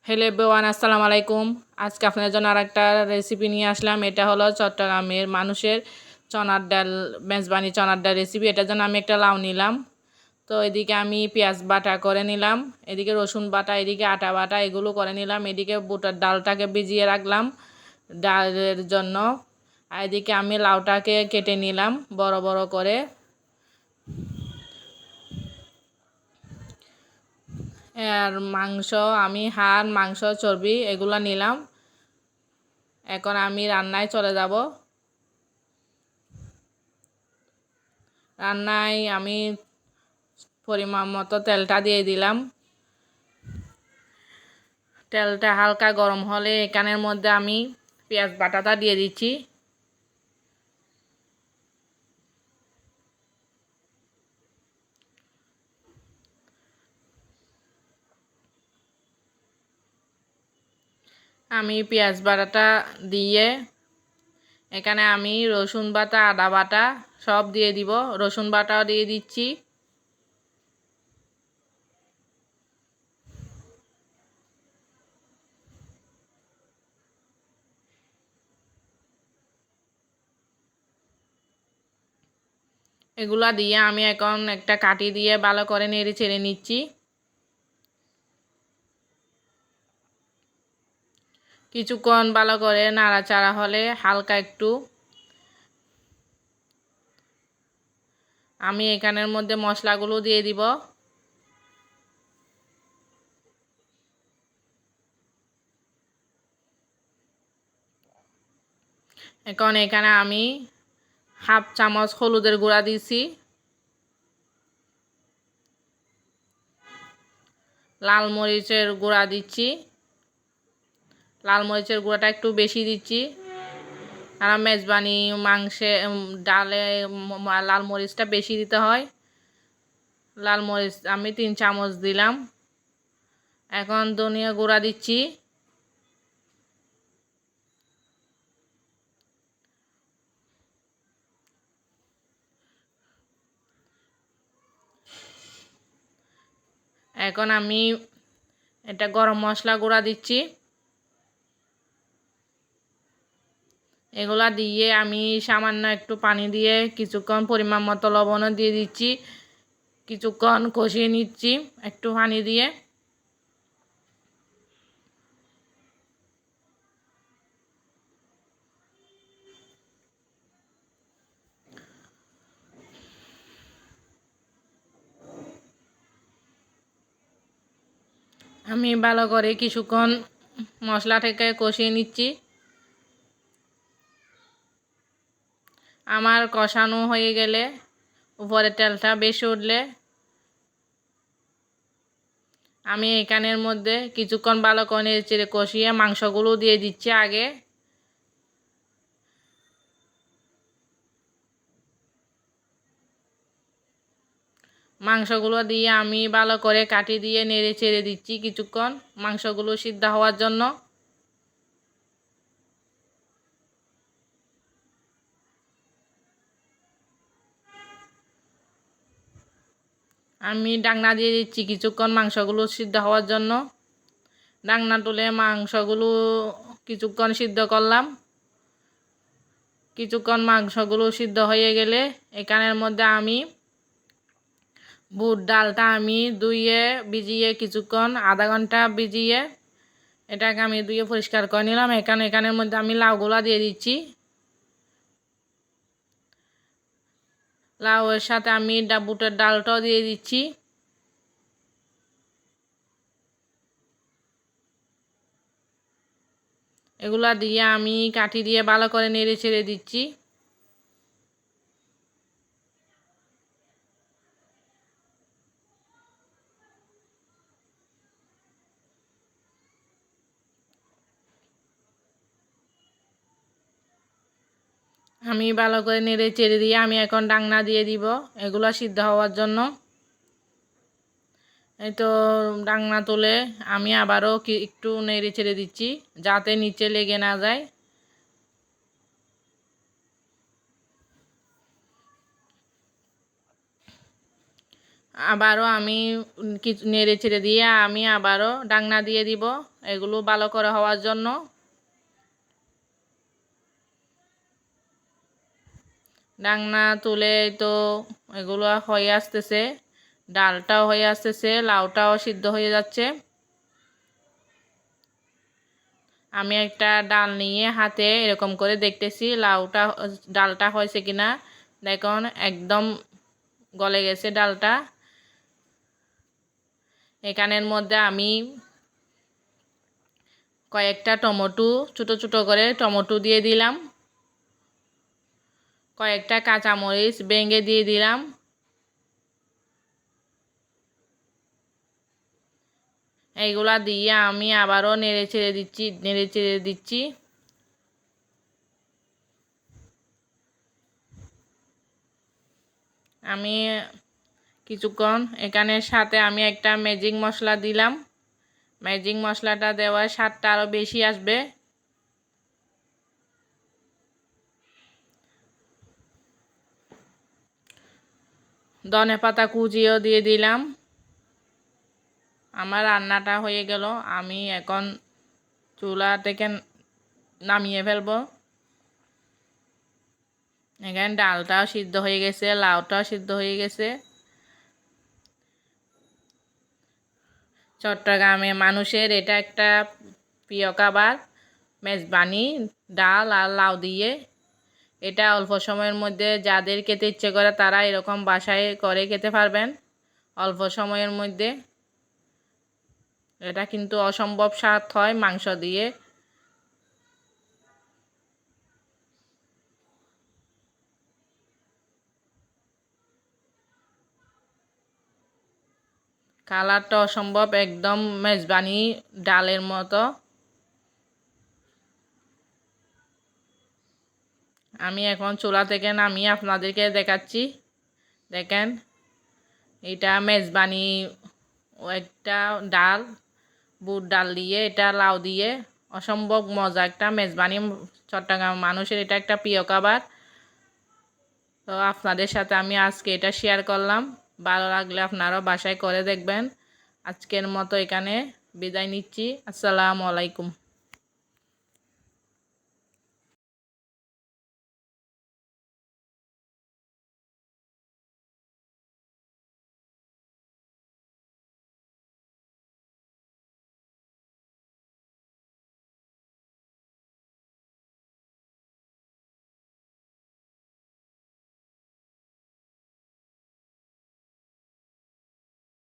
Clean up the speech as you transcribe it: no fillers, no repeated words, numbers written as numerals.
Hello everyone, আসসালামু আলাইকুম। আজকে আপনাদের জন্য আরেকটা রেসিপি নিয়ে আসলাম। এটা হলো চট্টগ্রামের মানুষের চনার ডাল, মেজবানি চনার ডাল রেসিপি। এটার জন্য আমি একটা লাউ নিলাম। তো এদিকে আমি পেঁয়াজ বাটা করে নিলাম, এদিকে রসুন বাটা, এদিকে আটা বাটা, এগুলো করে নিলাম। এদিকে বুটের ডালটাকে ভিজিয়ে রাখলাম ডালের জন্য। আর এদিকে আমি লাউটাকে কেটে নিলাম বড় বড় করে। আর মাংস, আমি হাড়, মাংস, চর্বি এগুলো নিলাম। এখন আমি রান্নায় চলে যাব। রান্নায় আমি পরিমাণ মতো তেলটা দিয়ে দিলাম। তেলটা হালকা গরম হলে এখানের মধ্যে আমি পেঁয়াজ বাটাটা দিয়ে দিচ্ছি। আমি পেঁয়াজ বাটাটা দিয়ে এখানে আমি রসুন বাটা, আদা বাটা সব দিয়ে দিব। রসুন বাটাও দিয়ে দিচ্ছি। এগুলা দিয়ে আমি এখন একটা কাঠি দিয়ে ভালো করে নেড়ে ছেড়ে নিচ্ছি। কিছুক্ষণ ভালো করে নাড়াচাড়া হলে হালকা একটু আমি এখানের মধ্যে মশলাগুলো দিয়ে দিব। এখন এখানে আমি হাফ চামচ হলুদের গুঁড়া দিছি। লাল মরিচের গুঁড়া দিচ্ছি। লাল মরিচের গুঁড়াটা একটু বেশি দিচ্ছি, কারণ মেজবানি মাংসে ডালে লাল মরিচটা বেশি দিতে হয়। লাল মরিচ আমি 3 চামচ দিলাম। এখন ধনিয়া গুঁড়া দিচ্ছি। এখন আমি এটা গরম মশলা গুঁড়া দিচ্ছি। এগুলা দিয়ে আমি সামান্য একটু পানি দিয়ে কিছুক্ষণ পরিমাণ মতো লবণও দিয়ে দিচ্ছি। কিছুক্ষণ কষিয়ে নিচ্ছি একটু পানি দিয়ে। আমি ভালো করে কিছুক্ষণ মশলাটাকে কষিয়ে নিচ্ছি। আমার কষানো হয়ে গেলে, উপরে তেলটা বেশি উঠলে আমি এখানের মধ্যে কিছুক্ষণ ভালো করে নেড়েচেড়ে কষিয়ে মাংসগুলো দিয়ে দিচ্ছি আগে। মাংসগুলো দিয়ে আমি ভালো করে কাটি দিয়ে নেড়ে চেড়ে দিচ্ছি কিছুক্ষণ মাংসগুলো সিদ্ধ হওয়ার জন্য। আমি ঢাকনা দিয়ে দিচ্ছি কিছুক্ষণ মাংসগুলো সিদ্ধ হওয়ার জন্য। ঢাকনা তুলে মাংসগুলো কিছুক্ষণ সিদ্ধ করলাম। কিছুক্ষণ মাংসগুলো সিদ্ধ হয়ে গেলে এখানের মধ্যে আমি বুট ডালটা আমি ধুয়ে ভিজিয়ে কিছুক্ষণ আধা ঘন্টা ভিজিয়ে এটাকে আমি ধুয়ে পরিষ্কার করে নিলাম। এখানের মধ্যে আমি লাউগুলা দিয়ে দিচ্ছি। লাউয়ের সাথে আমি বুটের ডালটাও দিয়ে দিচ্ছি। এগুলা দিয়ে আমি কাঠি দিয়ে ভালো করে নেড়ে ছেড়ে দিচ্ছি। আমি ভালো করে নেড়ে চেড়ে দিয়ে আমি এখন ঢাকনা দিয়ে দিব এগুলো সিদ্ধ হওয়ার জন্য। এই তো ঢাকনা তুলে আমি আবারও একটু নেড়ে চেড়ে দিচ্ছি যাতে নিচে লেগে না যায়। আবারও আমি কিছু নেড়ে চেড়ে দিয়ে আমি আবারও ডাকনা দিয়ে দিব এগুলো ভালো করে হওয়ার জন্য। ডাকনা তুলে তো এগুলো হয়ে আসতেছে, ডালটাও হয়ে আসতেছে, লাউটাও সিদ্ধ হয়ে যাচ্ছে। আমি একটা ডাল নিয়ে হাতে এরকম করে দেখতেছি ডালটা হয়েছে কিনা। দেখুন একদম গলে গেছে ডালটা। এখানের মধ্যে আমি কয়েকটা টমেটো ছোটো ছোটো করে টমেটো দিয়ে দিলাম, কয়েকটা কাঁচামরিচ ভেঙে দিয়ে দিলাম। এইগুলা দিয়ে আমি আবারও নেড়ে চেড়ে দিচ্ছি। আমি কিছুক্ষণ এখানের সাথে আমি একটা ম্যাজিক মশলা দিলাম। ম্যাজিক মশলাটা দেওয়ার স্বাদটা আরও বেশি আসবে। ধনেপাতা কুচিও দিয়ে দিলাম। আমার রান্নাটা হয়ে গেল, আমি এখন চুলা থেকে নামিয়ে ফেলবো। এখানে ডালটাও সিদ্ধ হয়ে গেছে, লাউটাও সিদ্ধ হয়ে গেছে। চট্টগ্রামে মানুষের এটা একটা প্রিয় খাবার, মেজবানি ডাল আর লাউ দিয়ে। এটা অল্প সময়ের মধ্যে যাদের খেতে ইচ্ছে করে তারা এরকম বাসায় করে খেতে পারবেন অল্প সময়ের মধ্যে। এটা কিন্তু অসম্ভব স্বাদ হয় মাংস দিয়ে। কালারটা অসম্ভব, একদম মেজবানি ডালের মতো। আমি এখন চুলা থেকে নামিয়ে আপনাদেরকে দেখাচ্ছি। দেখেন এটা মেজবানি একটা ডাল, বুট ডাল দিয়ে, এটা লাউ দিয়ে অসম্ভব মজা একটা মেজবানি। চট্টগ্রাম মানুষের এটা একটা প্রিয় খাবার। তো আপনাদের সাথে আমি আজকে এটা শেয়ার করলাম। ভালো লাগলে আপনারাও বাসায় করে দেখবেন। আজকের মতো এখানে বিদায় নিচ্ছি। আসসালামু আলাইকুম।